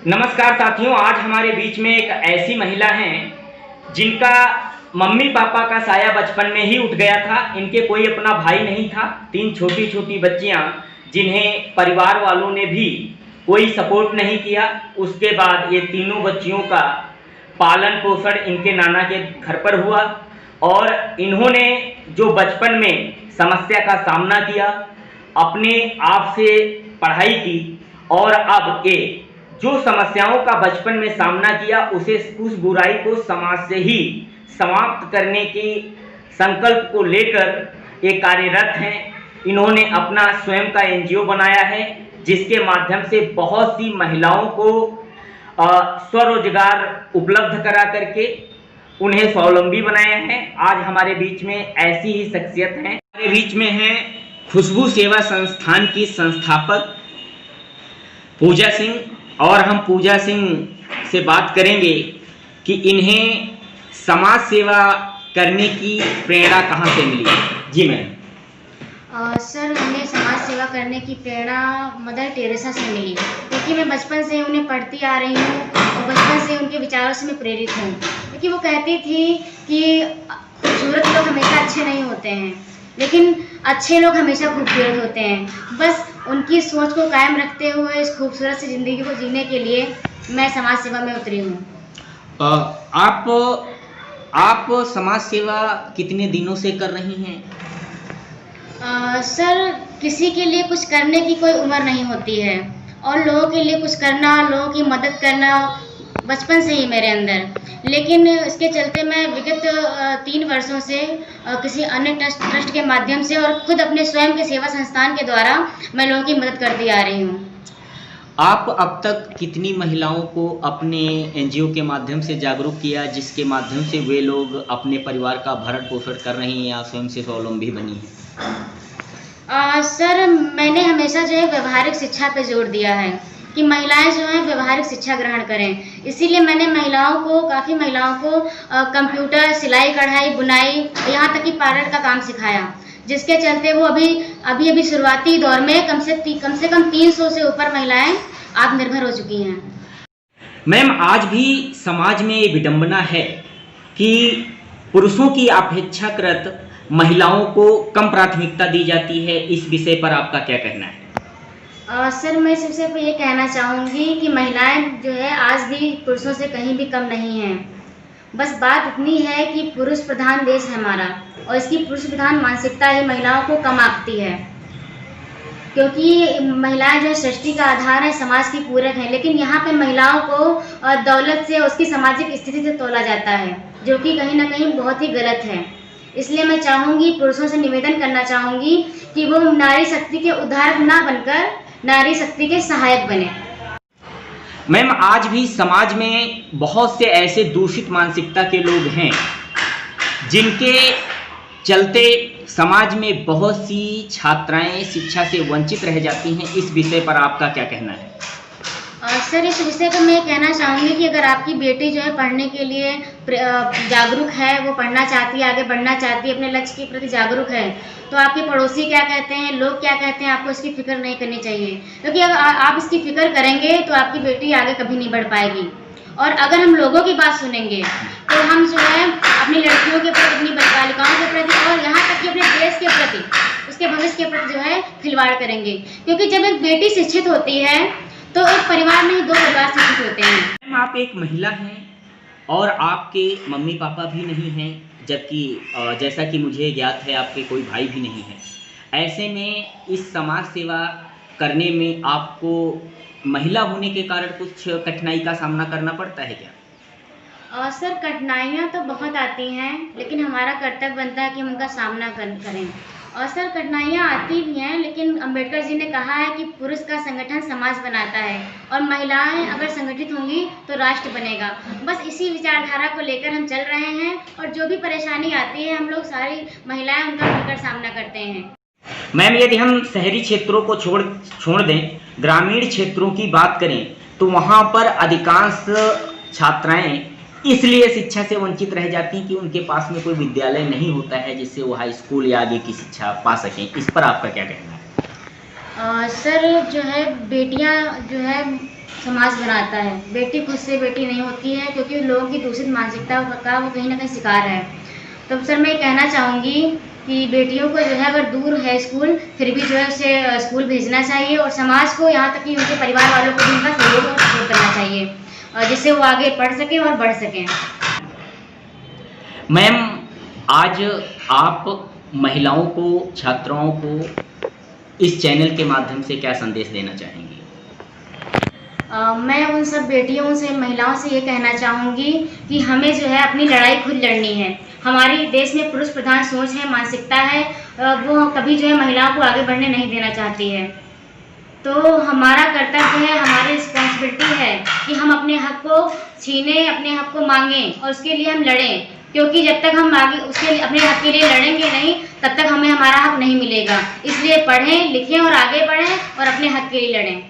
नमस्कार साथियों, आज हमारे बीच में एक ऐसी महिला हैं जिनका मम्मी पापा का साया बचपन में ही उठ गया था। इनके कोई अपना भाई नहीं था। 3 छोटी छोटी बच्चियां जिन्हें परिवार वालों ने भी कोई सपोर्ट नहीं किया। उसके बाद ये तीनों बच्चियों का पालन पोषण इनके नाना के घर पर हुआ और इन्होंने जो बचपन में समस्या का सामना किया, अपने आप से पढ़ाई की और अब ये जो समस्याओं का बचपन में सामना किया उस बुराई को समाज से ही समाप्त करने की संकल्प को लेकर ये कार्यरत हैं। इन्होंने अपना स्वयं का एनजीओ बनाया है जिसके माध्यम से बहुत सी महिलाओं को स्वरोजगार उपलब्ध करा करके उन्हें स्वावलंबी बनाया है। आज हमारे बीच में ऐसी ही शख्सियत हैं। हमारे बीच में हैं खुशबू सेवा संस्थान की संस्थापक पूजा सिंह, और हम पूजा सिंह से बात करेंगे कि इन्हें समाज सेवा करने की प्रेरणा कहाँ से मिली। जी मैम। सर, हमें समाज सेवा करने की प्रेरणा मदर टेरेसा से मिली, क्योंकि मैं बचपन से उन्हें पढ़ती आ रही हूँ और बचपन से उनके विचारों से मैं प्रेरित हूँ। क्योंकि वो कहती थी कि खूबसूरत लोग हमेशा अच्छे नहीं होते हैं, लेकिन अच्छे लोग हमेशा खूबसूरत होते हैं। बस उनकी सोच को कायम रखते हुए इस खूबसूरत सी ज़िंदगी को जीने के लिए मैं समाज सेवा में उतरी हूँ। आप समाज सेवा कितने दिनों से कर रही हैं? सर, किसी के लिए कुछ करने की कोई उम्र नहीं होती है और लोगों के लिए कुछ करना, लोगों की मदद करना बचपन से ही मेरे अंदर। लेकिन इसके चलते मैं विगत 3 वर्षों से किसी अन्य ट्रस्ट के माध्यम से और खुद अपने स्वयं के सेवा संस्थान के द्वारा मैं लोगों की मदद करती आ रही हूँ। आप अब तक कितनी महिलाओं को अपने एनजीओ के माध्यम से जागरूक किया, जिसके माध्यम से वे लोग अपने परिवार का भरण पोषण कर रही हैं या स्वयं से स्वावलंबी बनी हैं? सर, मैंने हमेशा जो है व्यवहारिक शिक्षा पे जोर दिया है कि महिलाएं जो हैं व्यवहारिक शिक्षा ग्रहण करें। इसीलिए मैंने काफ़ी महिलाओं को कंप्यूटर, सिलाई कढ़ाई, बुनाई, यहाँ तक कि पार्लर का काम सिखाया, जिसके चलते वो अभी शुरुआती दौर में कम से कम 300 से ऊपर महिलाएं आत्मनिर्भर हो चुकी हैं। मैम, आज भी समाज में ये विडंबना है कि पुरुषों की अपेक्षाकृत महिलाओं को कम प्राथमिकता दी जाती है। इस विषय पर आपका क्या कहना है? सर, मैं सबसे पहले ये कहना चाहूँगी कि महिलाएं जो है आज भी पुरुषों से कहीं भी कम नहीं हैं। बस बात इतनी है कि पुरुष प्रधान देश है हमारा, और इसकी पुरुष प्रधान मानसिकता ही महिलाओं को कम आंकती है। क्योंकि महिलाएं जो है सृष्टि का आधार है, समाज की पूरक है, लेकिन यहाँ पे महिलाओं को दौलत से, उसकी सामाजिक स्थिति से तोला जाता है, जो कि कहीं ना कहीं बहुत ही गलत है। इसलिए मैं चाहूँगी, पुरुषों से निवेदन करना चाहूँगी कि वो नारी शक्ति के उद्धारक ना बनकर नारी शक्ति के सहायक बने। मैम, आज भी समाज में बहुत से ऐसे दूषित मानसिकता के लोग हैं जिनके चलते समाज में बहुत सी छात्राएं शिक्षा से वंचित रह जाती हैं। इस विषय पर आपका क्या कहना है? सर, इस विषय पर मैं कहना चाहूँगी कि अगर आपकी बेटी जो है पढ़ने के लिए जागरूक है, वो पढ़ना चाहती है, आगे बढ़ना चाहती है, अपने लक्ष्य के प्रति जागरूक है, तो आपके पड़ोसी क्या कहते हैं, लोग क्या कहते हैं, आपको इसकी फिक्र नहीं करनी चाहिए। क्योंकि अगर आप इसकी फिक्र करेंगे तो आपकी बेटी आगे कभी नहीं बढ़ पाएगी। और अगर हम लोगों की बात सुनेंगे तो हम जो है अपनी लड़कियों के प्रति, अपनी बालिकाओं के प्रति और यहाँ तक कि अपने देश के प्रति, उसके भविष्य के प्रति जो है खिलवाड़ करेंगे। क्योंकि जब एक बेटी शिक्षित होती है तो एक परिवार नहीं, 2 परिवार शिक्षित होते हैं। आप एक महिला हैं और आपके मम्मी पापा भी नहीं हैं, जबकि जैसा कि मुझे ज्ञात है आपके कोई भाई भी नहीं है। ऐसे में इस समाज सेवा करने में आपको महिला होने के कारण कुछ कठिनाई का सामना करना पड़ता है क्या? सर, कठिनाइयाँ तो बहुत आती हैं, लेकिन हमारा कर्तव्य बनता है कि हम उनका सामना करें। और सर, कठिनाइयाँ आती भी हैं, लेकिन अम्बेडकर जी ने कहा है कि पुरुष का संगठन समाज बनाता है और महिलाएं अगर संगठित होंगी तो राष्ट्र बनेगा। बस इसी विचारधारा को लेकर हम चल रहे हैं और जो भी परेशानी आती है हम लोग सारी महिलाएं उनका मिलकर सामना करते हैं। मैम, यदि हम शहरी क्षेत्रों को छोड़ दें, ग्रामीण क्षेत्रों की बात करें तो वहाँ पर अधिकांश छात्राएं इसलिए शिक्षा से वंचित रह जाती हैं कि उनके पास में कोई विद्यालय नहीं होता है जिससे वो हाई स्कूल या आगे की शिक्षा पा सकें। इस पर आपका क्या कहना है? सर, जो है बेटियां जो है समाज बनाता है। बेटी खुद से बेटी नहीं होती है, क्योंकि लोगों की दूषित मानसिकता का वो कहीं ना कहीं शिकार है। तो सर मैं कहना चाहूँगी कि बेटियों को जो है अगर दूर है स्कूल, फिर भी जो है उसे स्कूल भेजना चाहिए, और समाज को यहाँ तक कि उनके परिवार वालों को भी उनका सहयोग और सपोर्ट करना चाहिए, जिससे वो आगे पढ़ सकें और बढ़ सकें। मैम, आज आप महिलाओं को, छात्राओं को इस चैनल के माध्यम से क्या संदेश देना चाहेंगी? मैं उन सब बेटियों से, महिलाओं से ये कहना चाहूँगी कि हमें जो है अपनी लड़ाई खुद लड़नी है। हमारी देश में पुरुष प्रधान सोच है, मानसिकता है, वो कभी जो है महिलाओं को आगे बढ़ने नहीं देना चाहती है। तो हमारा कर्तव्य है, हमारी रिस्पॉन्सिबिलिटी है कि हम अपने हक को छीनें, अपने हक को मांगें और उसके लिए हम लड़ें, क्योंकि जब तक हम आगे उसके लिए, अपने हक के लिए लड़ेंगे नहीं, तब तक हमें हमारा हक नहीं मिलेगा। इसलिए पढ़ें, लिखें और आगे बढ़ें और अपने हक के लिए लड़ें।